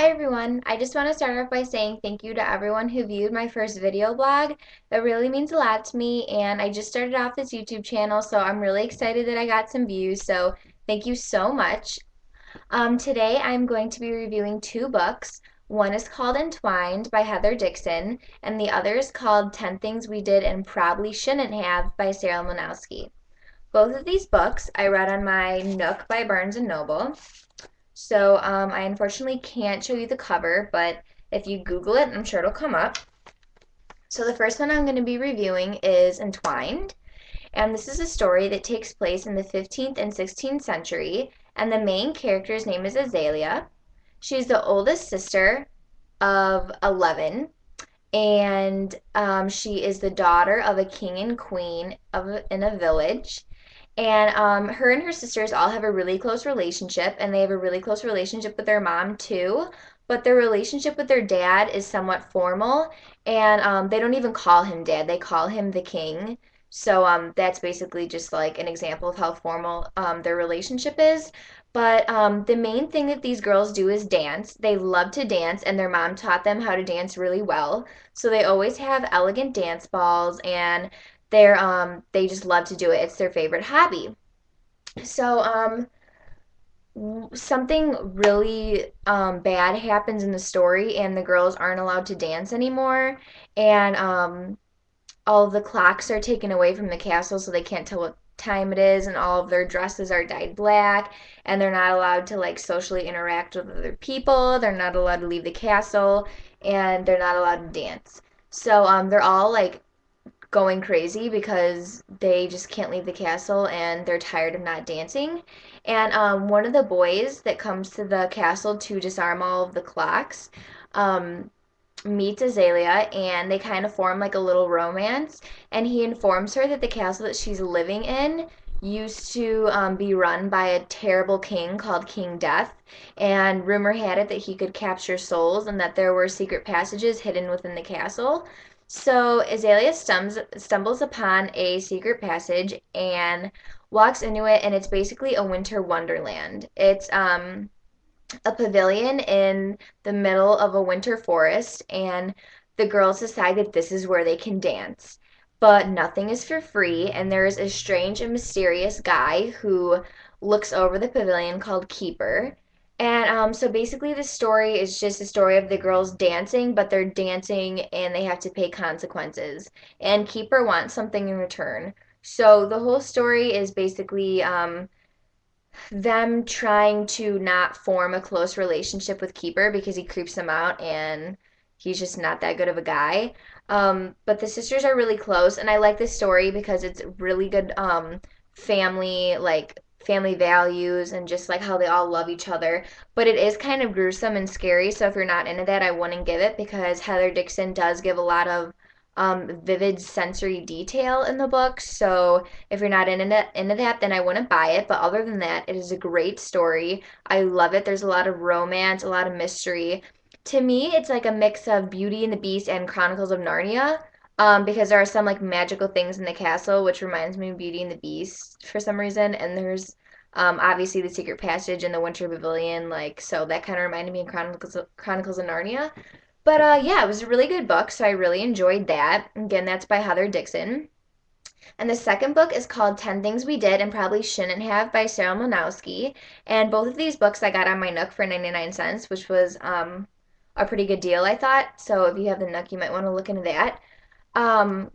Hi everyone! I just want to start off by saying thank you to everyone who viewed my first video blog. That really means a lot to me, and I just started off this YouTube channel, so I'm really excited that I got some views, so thank you so much. Today I'm going to be reviewing two books. One is called Entwined by Heather Dixon, and the other is called 10 Things We Did and Probably Shouldn't Have by Sarah Milnowski. Both of these books I read on my Nook by Barnes& Noble. So I unfortunately can't show you the cover, but if you Google it, I'm sure it'll come up. So the first one I'm going to be reviewing is Entwined, and this is a story that takes place in the 15th and 16th century, and the main character's name is Azalea. She's the oldest sister of 11, and she is the daughter of a king and queen in a village. And her and her sisters all have a really close relationship, and they have a really close relationship with their mom too. But their relationship with their dad is somewhat formal, and they don't even call him dad, they call him the king. So that's basically just like an example of how formal their relationship is. But the main thing that these girls do is dance. They love to dance, and their mom taught them how to dance really well. So they always have elegant dance balls, and they just love to do it. It's their favorite hobby. So something really bad happens in the story, and the girls aren't allowed to dance anymore. And all of the clocks are taken away from the castle, so they can't tell what time it is, and all of their dresses are dyed black, and they're not allowed to like socially interact with other people. They're not allowed to leave the castle, and they're not allowed to dance. So they're all like going crazy because they just can't leave the castle and they're tired of not dancing. And one of the boys that comes to the castle to disarm all of the clocks um, meets Azalea, and they kind of form like a little romance. And he informs her that the castle that she's living in used to be run by a terrible king called King Death, and rumor had it that he could capture souls and that there were secret passages hidden within the castle. So Azalea stumbles upon a secret passage and walks into it, and it's basically a winter wonderland. It's a pavilion in the middle of a winter forest, and the girls decide that this is where they can dance. But nothing is for free, and there is a strange and mysterious guy who looks over the pavilion called Keeper. And so basically, the story is just a story of the girls dancing, but they're dancing and they have to pay consequences. And Keeper wants something in return. So the whole story is basically them trying to not form a close relationship with Keeper because he creeps them out and he's just not that good of a guy. But the sisters are really close, and I like this story because it's really good family, like family values and just like how they all love each other. But it is kind of gruesome and scary, so if you're not into that, I wouldn't give it because Heather Dixon does give a lot of vivid sensory detail in the book. So if you're not into that, then I wouldn't buy it. But other than that, it is a great story. I love it. There's a lot of romance, a lot of mystery. To me, it's like a mix of Beauty and the Beast and Chronicles of Narnia. Because there are some like magical things in the castle, which reminds me of Beauty and the Beast for some reason. And there's obviously the secret passage in the Winter Pavilion, like so that kind of reminded me of Chronicles of Narnia. But yeah, it was a really good book, so I really enjoyed that. Again, that's by Heather Dixon. And the second book is called 10 Things We Did and Probably Shouldn't Have by Sarah Milnowski. And both of these books I got on my Nook for 99 cents, which was a pretty good deal, I thought. So if you have the Nook, you might want to look into that. Um,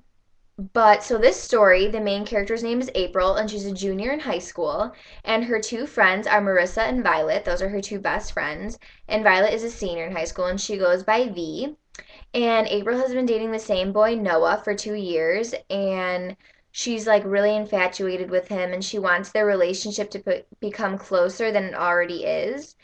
but so this story, the main character's name is April, and she's a junior in high school. And her two friends are Marissa and Violet. Those are her two best friends. And Violet is a senior in high school, and she goes by V. And April has been dating the same boy, Noah, for 2 years, and she's like really infatuated with him, and she wants their relationship to become closer than it already is.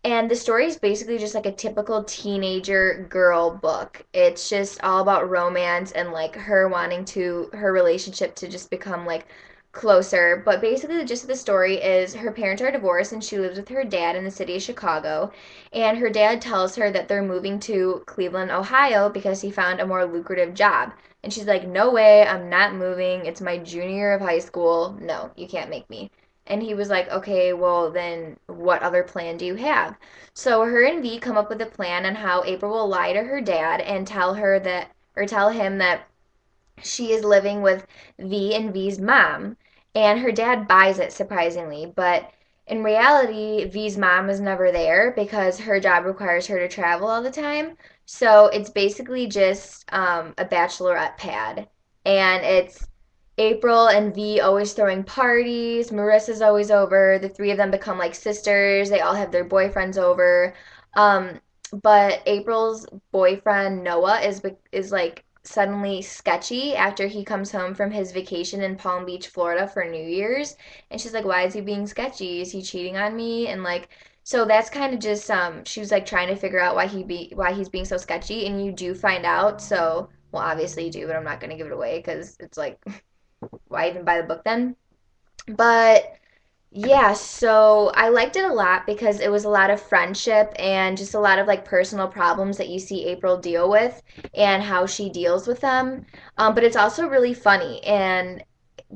And the story is basically just like a typical teenager girl book. It's just all about romance and like her relationship to just become like closer. But basically, the gist of the story is her parents are divorced and she lives with her dad in the city of Chicago. And her dad tells her that they're moving to Cleveland, Ohio because he found a more lucrative job. And she's like, no way, I'm not moving. It's my junior year of high school. No, you can't make me. And he was like, okay, well, then what other plan do you have? So her and V come up with a plan on how April will lie to her dad and tell her that, or tell him that she is living with V and V's mom. And her dad buys it, surprisingly. But in reality, V's mom is never there because her job requires her to travel all the time. So it's basically just a bachelorette pad. And it's April and V always throwing parties. Marissa's always over. The three of them become like sisters. They all have their boyfriends over. Um, but April's boyfriend Noah is like suddenly sketchy after he comes home from his vacation in Palm Beach, Florida for New Year's. And she's like, "Why is he being sketchy? Is he cheating on me?" And like so that's kind of just she was like trying to figure out why he's being so sketchy, and you do find out. So, well, obviously you do, but I'm not going to give it away cuz it's like why even buy the book then? But yeah, so I liked it a lot because it was a lot of friendship and just a lot of like personal problems that you see April deal with and how she deals with them. But it's also really funny and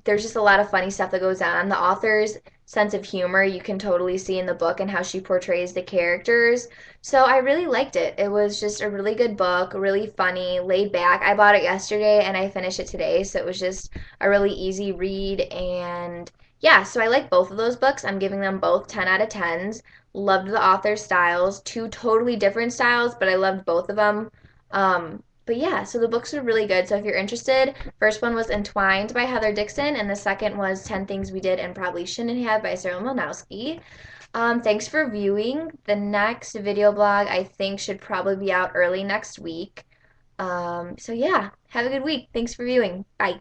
there's just a lot of funny stuff that goes on. The author's sense of humor you can totally see in the book and how she portrays the characters. So I really liked it. It was just a really good book, really funny, laid back. I bought it yesterday and I finished it today, so it was just a really easy read and yeah, so I like both of those books. I'm giving them both 10 out of 10s. Loved the author's styles, two totally different styles, but I loved both of them. But yeah, so the books are really good. So if you're interested, first one was Entwined by Heather Dixon, and the second was 10 Things We Did and Probably Shouldn't Have by Sarah Milnowski. Thanks for viewing. The next video blog I think should probably be out early next week. So yeah, have a good week. Thanks for viewing. Bye.